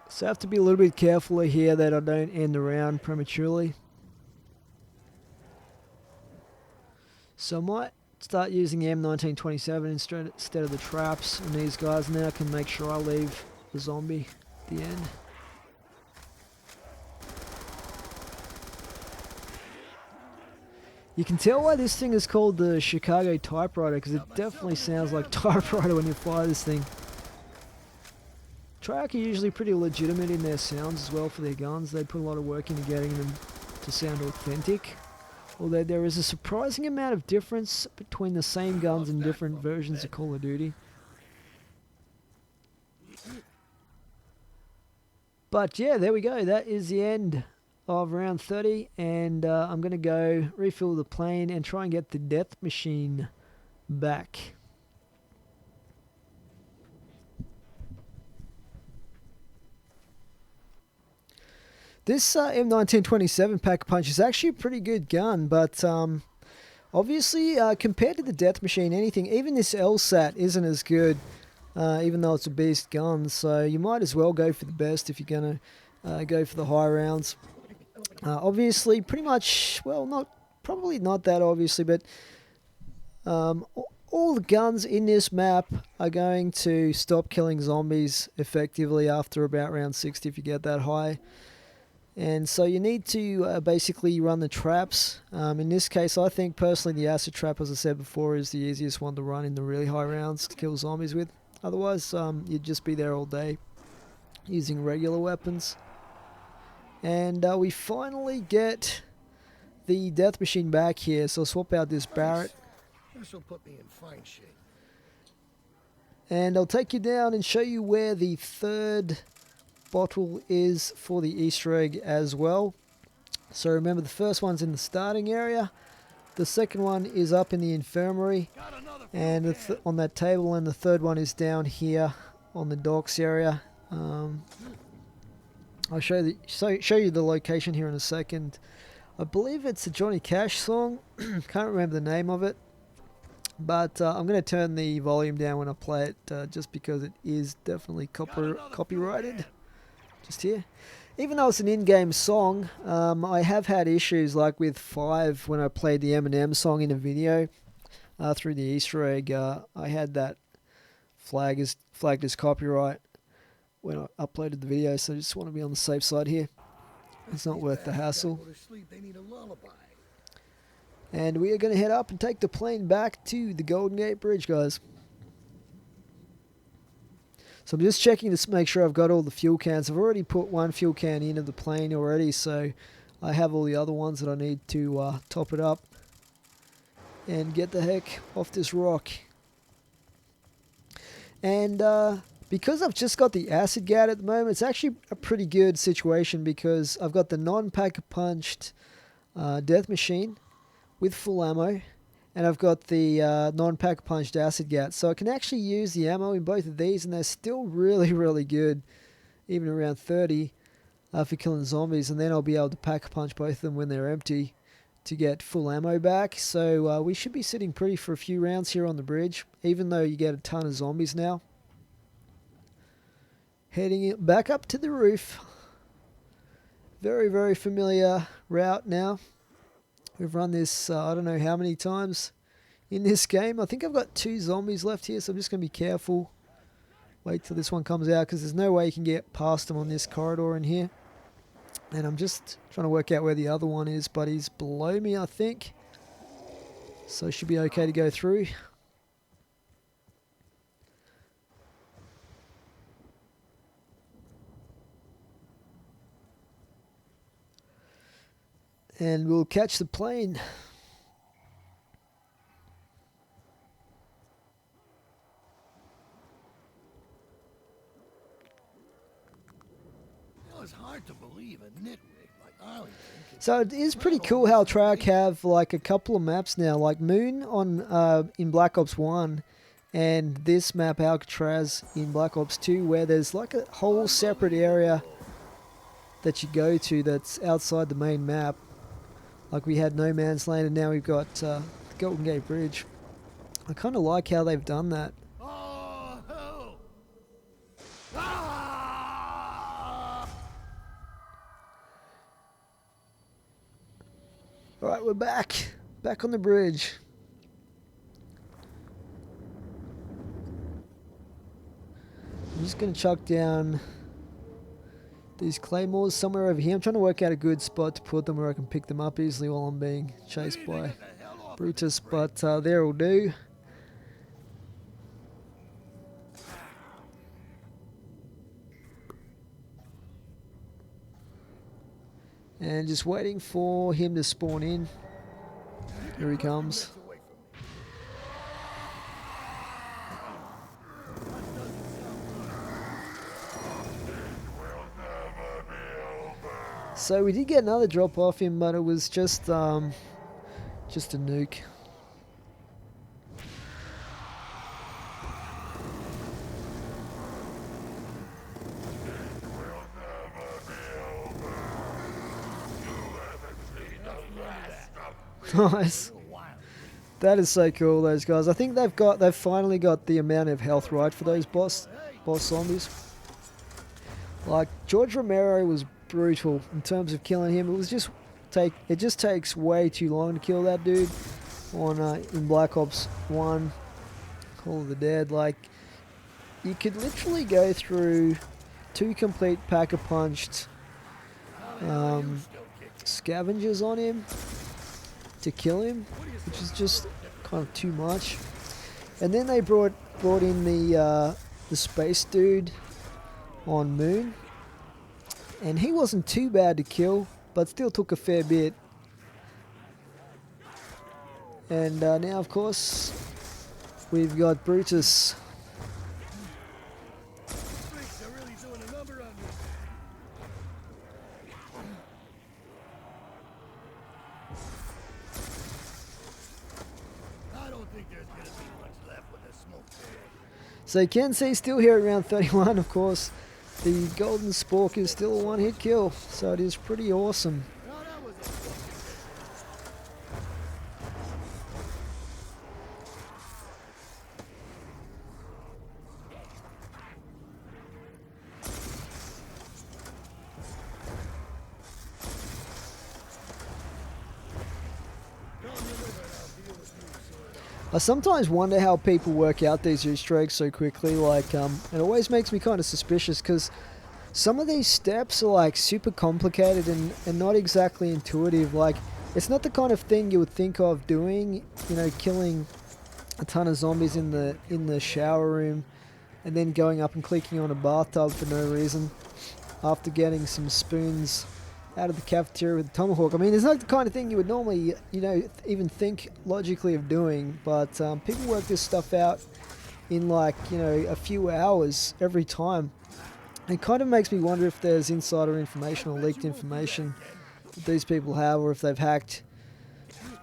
So I have to be a little bit careful here that I don't end the round prematurely. So I might start using the M1927 instead of the traps on these guys, and then I can make sure I leave the zombie at the end. You can tell why this thing is called the Chicago typewriter, because it definitely sounds like typewriter when you fire this thing. Treyarch are usually pretty legitimate in their sounds as well for their guns. They put a lot of work into getting them to sound authentic. Although there is a surprising amount of difference between the same guns in different versions of Call of Duty. But yeah, there we go. That is the end of round 30, and I'm going to go refuel the plane and try and get the death machine back. This M1927 Pack-a-Punch is actually a pretty good gun, but obviously compared to the death machine, even this LSAT isn't as good, even though it's a beast gun, so you might as well go for the best if you're going to go for the high rounds. Obviously, pretty much, well, probably not that obviously, but all the guns in this map are going to stop killing zombies effectively after about round 60 if you get that high. And so you need to basically run the traps. In this case, I think personally the acid trap, as I said before, is the easiest one to run in the really high rounds to kill zombies with. Otherwise, you'd just be there all day using regular weapons. And we finally get the death machine back here, so I'll swap out this Barrett. This will put me in fine shape. And I'll take you down and show you where the third bottle is for the Easter egg as well. So remember, the first one's in the starting area, the second one is up in the infirmary and on that table, and the third one is down here on the docks area. I'll show you the location here in a second. I believe it's a Johnny Cash song. Can't remember the name of it, but I'm going to turn the volume down when I play it, just because it is definitely copyrighted. Just here. Even though it's an in-game song, I have had issues like with 5 when I played the Eminem song in a video through the Easter egg. I had that flagged as copyright when I uploaded the video, so I just want to be on the safe side here. It's not worth the hassle. And we are going to head up and take the plane back to the Golden Gate Bridge, guys. So I'm just checking to make sure I've got all the fuel cans. I've already put one fuel can into the plane already, so I have all the other ones that I need to top it up and get the heck off this rock. And because I've just got the Acid Gat at the moment, it's actually a pretty good situation because I've got the non-pack-a-punched death machine with full ammo, and I've got the non-pack-a-punched Acid Gat. So I can actually use the ammo in both of these, and they're still really, really good, even around 30 for killing zombies. And then I'll be able to pack-a-punch both of them when they're empty to get full ammo back. So we should be sitting pretty for a few rounds here on the bridge, even though you get a ton of zombies now. Heading back up to the roof. Very, very familiar route now. We've run this, I don't know how many times in this game. I think I've got 2 zombies left here, so I'm just going to be careful. Wait till this one comes out, because there's no way you can get past them on this corridor in here. And I'm just trying to work out where the other one is, but he's below me, I think. So it should be okay to go through. And we'll catch the plane. It's hard to believe a nitwit like Arlington. So it is pretty cool how Treyarch have like a couple of maps now, like Moon on in Black Ops 1, and this map Alcatraz in Black Ops 2, where there's like a whole separate area that you go to that's outside the main map. Like we had No Man's Land, and now we've got the Golden Gate Bridge. I kind of like how they've done that. Oh, Alright, we're back. Back on the bridge. I'm just going to chuck down these claymores somewhere over here. I'm trying to work out a good spot to put them where I can pick them up easily while I'm being chased by Brutus, but there will do. And just waiting for him to spawn in. Here he comes. So we did get another drop off him, but it was just a nuke. Nice. That is so cool, those guys. I think they've finally got the amount of health right for those boss zombies. Like George Romero was brutal in terms of killing him. It just takes way too long to kill that dude on in Black Ops 1 Call of the Dead. Like you could literally go through 2 complete pack-a-punched scavengers on him to kill him, which is just kind of too much. And then they brought in the space dude on Moon, and he wasn't too bad to kill, but still took a fair bit. And now, of course, we've got Brutus. So you can see still here at round 31, of course, the golden spork is still a one-hit kill, so it is pretty awesome. I sometimes wonder how people work out these Easter eggs so quickly. Like, it always makes me kind of suspicious because some of these steps are like super complicated and not exactly intuitive. Like, it's not the kind of thing you would think of doing, you know, killing a ton of zombies in the shower room and then going up and clicking on a bathtub for no reason after getting some spoons out of the cafeteria with the Tomahawk. I mean, it's not the kind of thing you would normally, you know, even think logically of doing, but people work this stuff out in like, you know, a few hours every time. It kind of makes me wonder if there's insider information or leaked information that these people have, or if they've hacked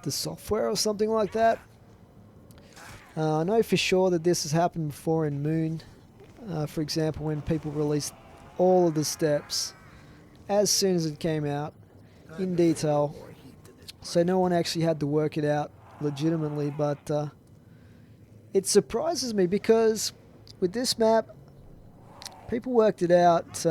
the software or something like that. I know for sure that this has happened before in Moon. For example, when people released all of the steps as soon as it came out in detail, so no one actually had to work it out legitimately. But it surprises me because with this map, people worked it out.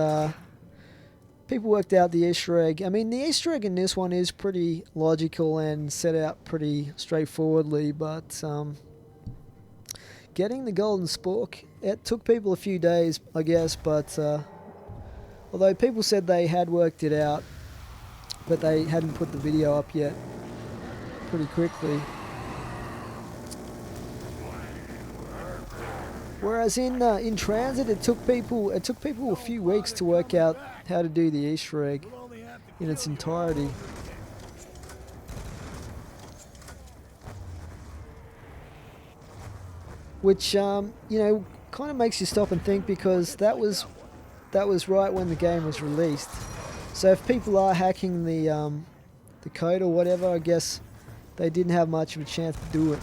People worked out the Easter egg. I mean, the Easter egg in this one is pretty logical and set out pretty straightforwardly, but getting the golden spork, it took people a few days, I guess, but although people said they had worked it out, but they hadn't put the video up yet pretty quickly. Whereas in transit, it took people a few weeks to work out how to do the Easter egg in its entirety. Which you know, kind of makes you stop and think, because that was right when the game was released. So if people are hacking the code or whatever, I guess they didn't have much of a chance to do it.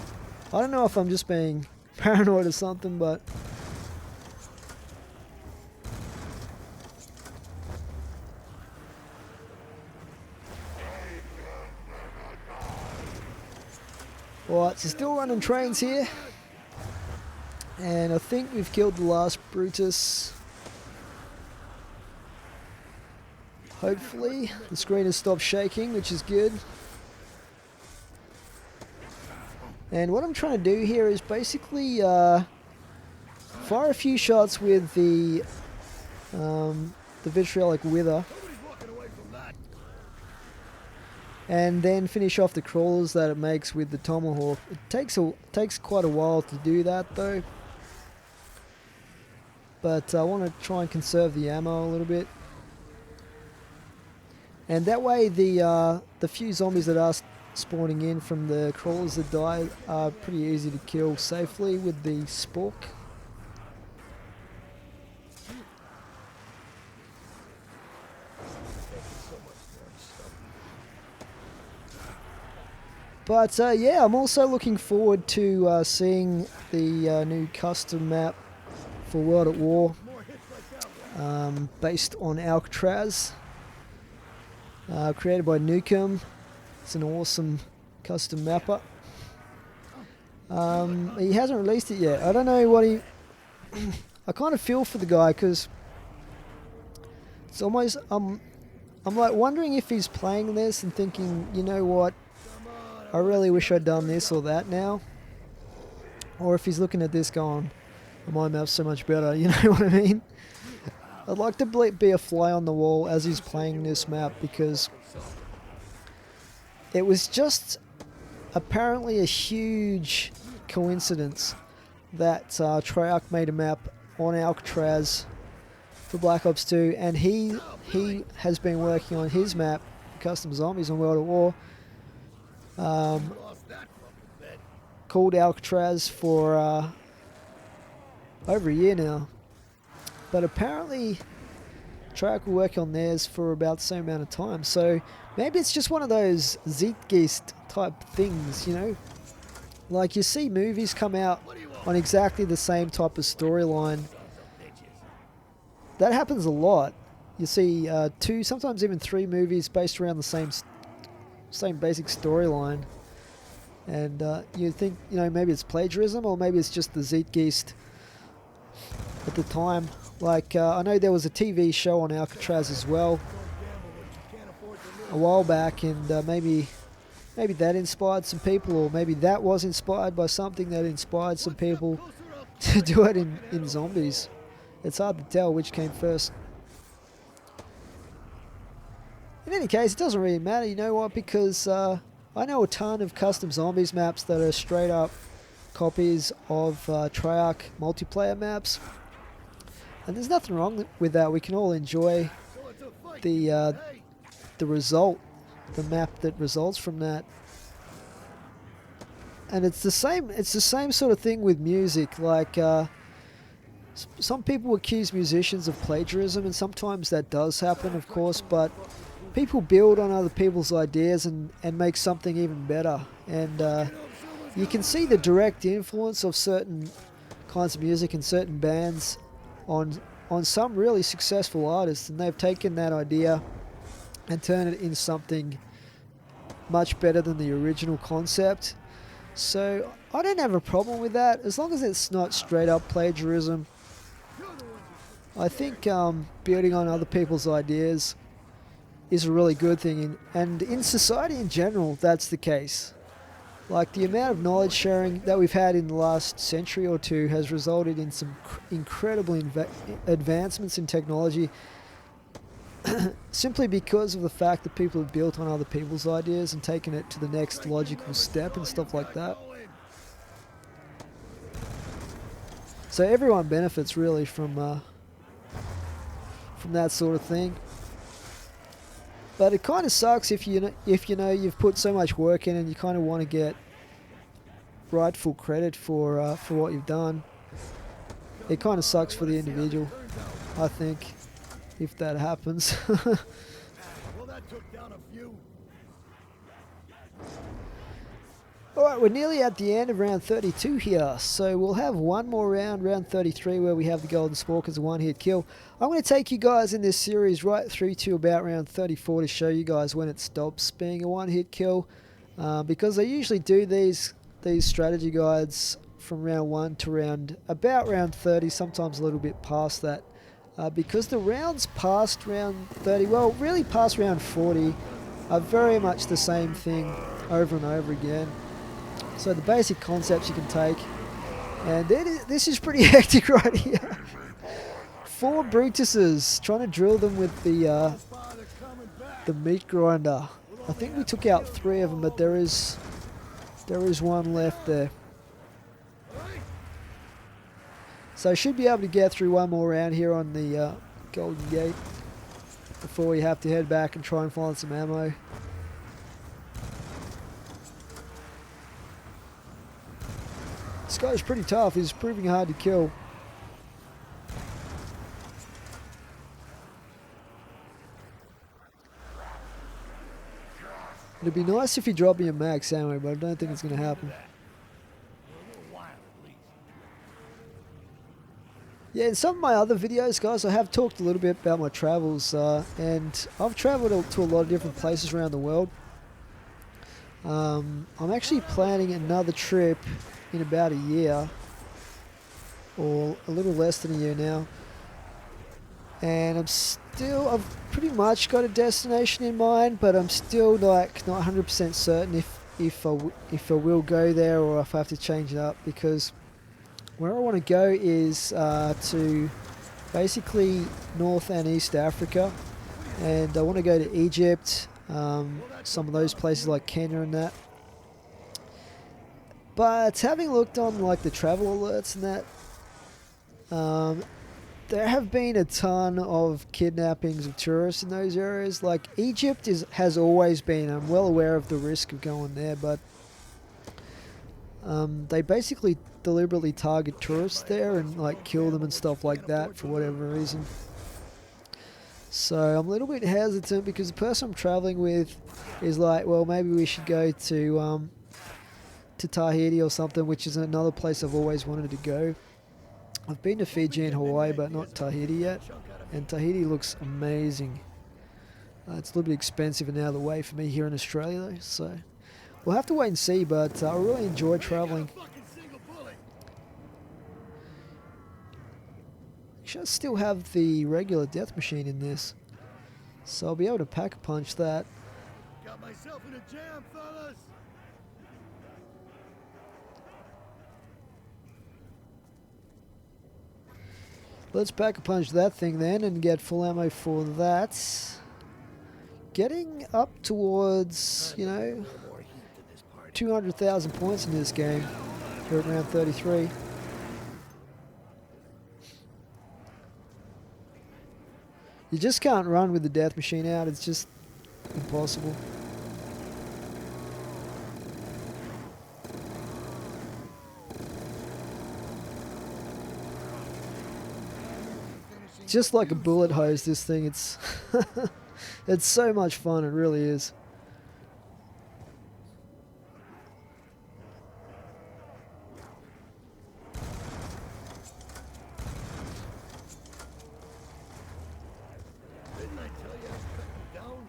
I don't know if I'm just being paranoid or something, but alright, so still running trains here, and I think we've killed the last Brutus. Hopefully the screen has stopped shaking, which is good. And what I'm trying to do here is basically fire a few shots with the vitriolic wither, Nobody's walking away from that. and then finish off the crawlers that it makes with the Tomahawk. It takes quite a while to do that though, but I want to try and conserve the ammo a little bit, and that way the few zombies that are spawning in from the crawlers that die are pretty easy to kill safely with the spork. But yeah, I'm also looking forward to seeing the new custom map for World at War, based on Alcatraz, created by Nukem. It's an awesome custom mapper. He hasn't released it yet. I don't know what he... I kind of feel for the guy because it's almost... I'm like wondering if he's playing this and thinking, you know what, I really wish I'd done this or that now. Or if he's looking at this going, my map's so much better, you know what I mean? I'd like to be a fly on the wall as he's playing this map, because it was just apparently a huge coincidence that Treyarch made a map on Alcatraz for Black Ops 2, and he has been working on his map, Custom Zombies on World at War, called Alcatraz for over a year now. But apparently Treyarch will work on theirs for about the same amount of time, so maybe it's just one of those Zeitgeist type things, you know? Like you see movies come out on exactly the same type of storyline. That happens a lot. You see 2, sometimes even 3 movies based around the same basic storyline. And you think, you know, maybe it's plagiarism, or maybe it's just the Zeitgeist at the time. Like, I know there was a TV show on Alcatraz as well a while back, and maybe that inspired some people, or maybe that was inspired by something that inspired some people to do it in zombies. It's hard to tell which came first. In any case, it doesn't really matter, you know what, because I know a ton of custom zombies maps that are straight up copies of Treyarch multiplayer maps. And there's nothing wrong with that. We can all enjoy the result, the map that results from that. And it's the same sort of thing with music. Like some people accuse musicians of plagiarism, and sometimes that does happen, of course, but people build on other people's ideas and make something even better. And you can see the direct influence of certain kinds of music and certain bands on some really successful artists, and they've taken that idea and turned it into something much better than the original concept. So I don't have a problem with that, as long as it's not straight up plagiarism. I think building on other people's ideas is a really good thing, and in society in general that's the case. Like, the amount of knowledge sharing that we've had in the last century or two has resulted in some incredible advancements in technology simply because of the fact that people have built on other people's ideas and taken it to the next logical step and stuff like that. So everyone benefits really from that sort of thing. But it kind of sucks if you know you've put so much work in and you kind of want to get rightful credit for what you've done. It kind of sucks for the individual, I think, if that happens. Well, that took down a few. Alright, we're nearly at the end of round 32 here, so we'll have one more round, round 33, where we have the Golden Spork as a one-hit kill. I'm going to take you guys in this series right through to about round 34 to show you guys when it stops being a one-hit kill, because I usually do these strategy guides from round 1 to about round 30, sometimes a little bit past that, because the rounds past round 30, well, really past round 40, are very much the same thing over and over again. So the basic concepts you can take. And this is pretty hectic right here. 4 Brutuses, trying to drill them with the meat grinder. I think we took out 3 of them, but there is one left there. So I should be able to get through one more round here on the Golden Gate before we have to head back and try and find some ammo. This guy's pretty tough. He's proving hard to kill. It'd be nice if he dropped me a max ammo, but I don't think it's going to happen. Yeah, in some of my other videos, guys, I have talked a little bit about my travels, and I've travelled to a lot of different places around the world. I'm actually planning another trip in about a year, or a little less than a year now, and I've pretty much got a destination in mind, but I'm still like not 100% certain if I will go there or if I have to change it up, because where I want to go is to basically North and East Africa, and I want to go to Egypt, some of those places like Kenya and that. But having looked on like the travel alerts and that, there have been a ton of kidnappings of tourists in those areas. Like Egypt has always been, I'm well aware of the risk of going there, but they basically deliberately target tourists there and like kill them and stuff like that for whatever reason. So I'm a little bit hesitant because the person I'm traveling with is like, well, maybe we should go to Tahiti or something, which is another place I've always wanted to go. I've been to Fiji and Hawaii, but not Tahiti yet, and Tahiti looks amazing. It's a little bit expensive and out of the way for me here in Australia though, so we'll have to wait and see, but I really enjoy travelling. Actually, I still have the regular death machine in this, so I'll be able to pack-a-punch that. Got myself in a jam, fellas. Let's pack-a-punch that thing then and get full ammo for that. Getting up towards, 200,000 points in this game. We're at round 33. You just can't run with the death machine out, it's just impossible. Just like a bullet hose, this thing, it's it's so much fun, it really is. Didn't I tell you I was cutting down?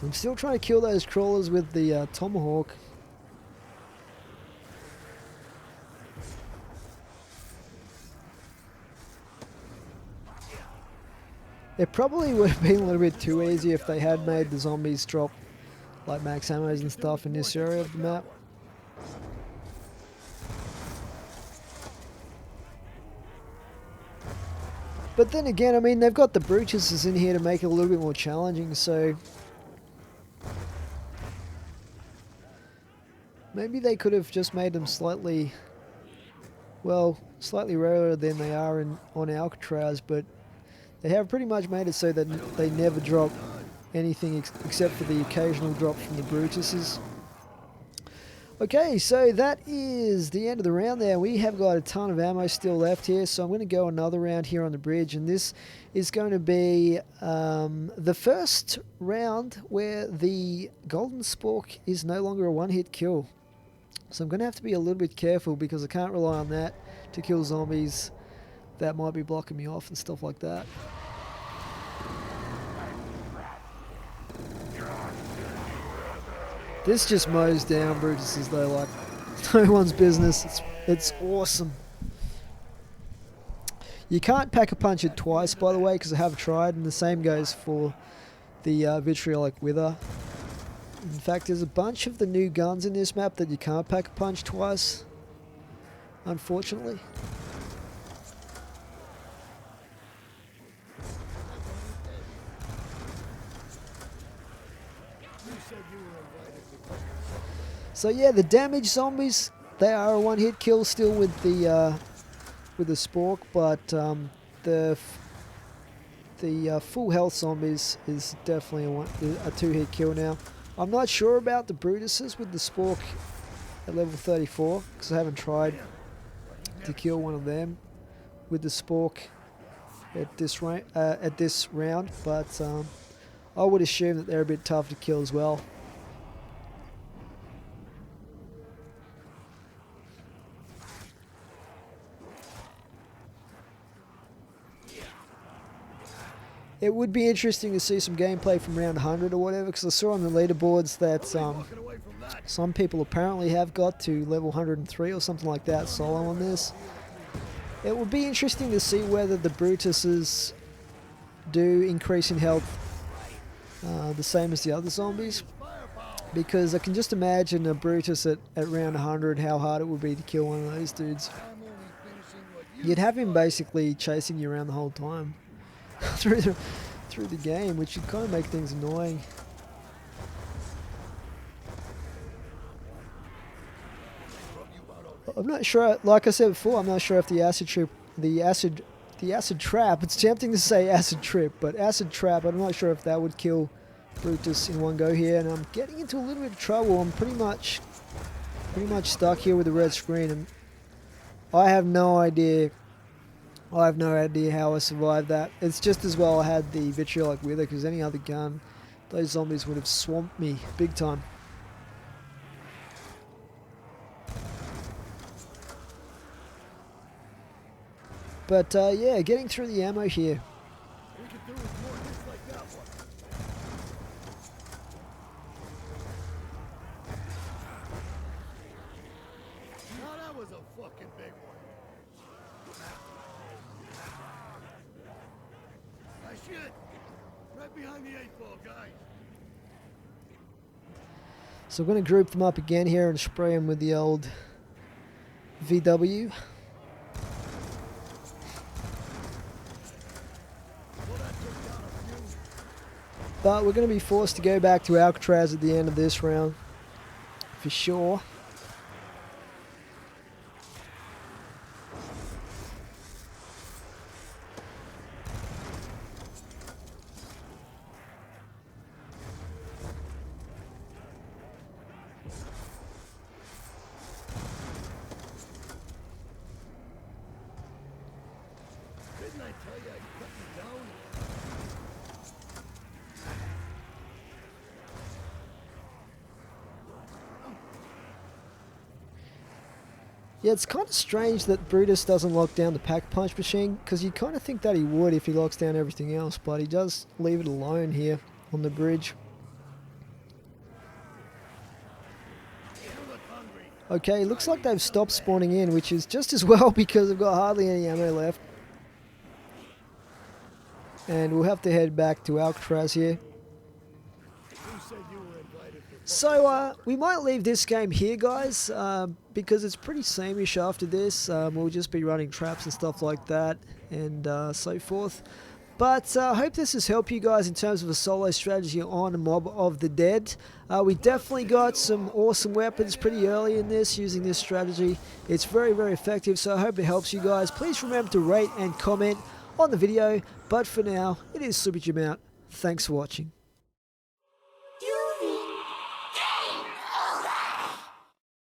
I'm still trying to kill those crawlers with the Tomahawk. It probably would have been a little bit too easy if they had made the zombies drop like max ammos and stuff in this area of the map. But then again, I mean, they've got the Brutuses in here to make it a little bit more challenging, so maybe they could have just made them slightly rarer than they are on Alcatraz, but they have pretty much made it so that they never drop anything except for the occasional drop from the Brutuses. Okay, so that is the end of the round there. We have got a ton of ammo still left here, so I'm going to go another round here on the bridge, and this is going to be the first round where the Golden Spork is no longer a one-hit kill. So I'm going to have to be a little bit careful because I can't rely on that to kill zombies that might be blocking me off and stuff like that. This just mows down Brutuses though, like no one's business. It's awesome. You can't pack-a-punch it twice, by the way, because I have tried, and the same goes for the vitriolic wither. In fact, there's a bunch of the new guns in this map that you can't pack-a-punch twice, unfortunately. So yeah, the damaged zombies, they are a one-hit kill still with the spork, but the full health zombies is definitely a two-hit kill now. I'm not sure about the Brutuses with the spork at level 34 because I haven't tried to kill one of them with the spork at this round, but I would assume that they're a bit tough to kill as well. It would be interesting to see some gameplay from round 100 or whatever, because I saw on the leaderboards that some people apparently have got to level 103 or something like that solo on this. It would be interesting to see whether the Brutuses do increase in health the same as the other zombies, because I can just imagine a Brutus at round 100, how hard it would be to kill one of those dudes. You'd have him basically chasing you around the whole time. through the game, which would kind of make things annoying. I'm not sure, like I said before, I'm not sure if the acid trap, it's tempting to say acid trip, but acid trap, I'm not sure if that would kill Brutus in one go here, and I'm getting into a little bit of trouble. I'm pretty much stuck here with the red screen, and I have no idea how I survived that. It's just as well I had the vitriolic wither, because any other gun, those zombies would have swamped me big time. But yeah, getting through the ammo here. We could do with more hits like that one. Now that was a fucking big one. Ah, shit! Right behind the 8-ball, guys. So I'm going to group them up again here and spray them with the old VW. But we're going to be forced to go back to Alcatraz at the end of this round, for sure. Didn't I tell you I'd cut you down? Yeah, it's kind of strange that Brutus doesn't lock down the pack-punch machine, because you'd kind of think that he would if he locks down everything else, but he does leave it alone here on the bridge. Okay, looks like they've stopped spawning in, which is just as well because I've got hardly any ammo left. And we'll have to head back to Alcatraz here. So, we might leave this game here, guys, because it's pretty sameish after this. We'll just be running traps and stuff like that, and so forth. But I hope this has helped you guys in terms of a solo strategy on Mob of the Dead. We definitely got some awesome weapons pretty early in this using this strategy. It's very, very effective, so I hope it helps you guys. Please remember to rate and comment on the video. But for now, it is Super Jim out. Thanks for watching.